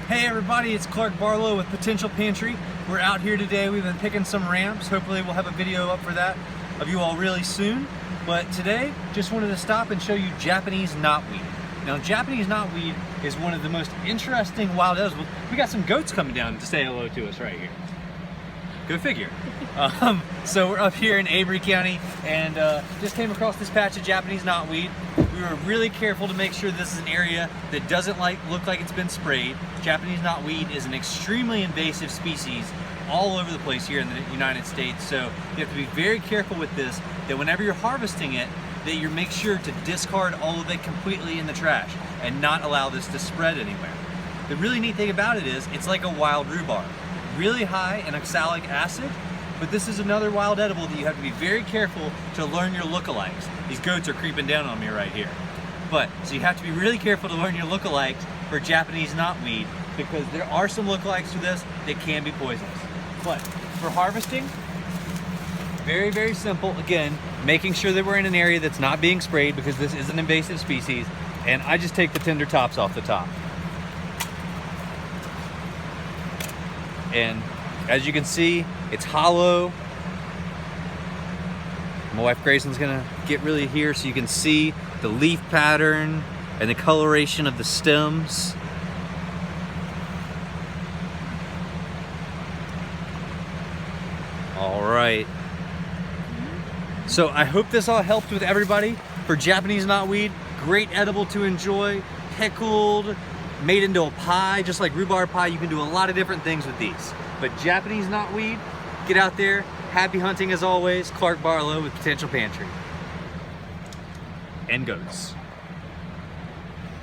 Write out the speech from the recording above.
Hey everybody, it's Clark Barlowe with Potential Pantry. We're out here today. We've been picking some ramps. Hopefully we'll have a video up for that of you all really soon. But today, just wanted to stop and show you Japanese knotweed. Now Japanese knotweed is one of the most interesting wild edibles. We got some goats coming down to say hello to us right here. Go figure. So we're up here in Avery County and just came across this patch of Japanese knotweed. We were really careful to make sure this is an area that doesn't look like it's been sprayed. Japanese knotweed is an extremely invasive species all over the place here in the United States. So you have to be very careful with this, that whenever you're harvesting it, that you make sure to discard all of it completely in the trash and not allow this to spread anywhere. The really neat thing about it is it's like a wild rhubarb. Really high in oxalic acid, but this is another wild edible that you have to be very careful to learn your lookalikes. These goats are creeping down on me right here. So you have to be really careful to learn your lookalikes for Japanese knotweed, because there are some lookalikes to this that can be poisonous. But for harvesting, very, very simple. Again, making sure that we're in an area that's not being sprayed, because this is an invasive species, and I just take the tender tops off the top. And as you can see, it's hollow. My wife Grayson's gonna get really here so you can see the leaf pattern and the coloration of the stems. All right. So I hope this all helped with everybody. For Japanese knotweed, great edible to enjoy, pickled, made into a pie, just like rhubarb pie. You can do a lot of different things with these. But Japanese knotweed, get out there. Happy hunting as always. Clark Barlowe with Potential Pantry. And goats.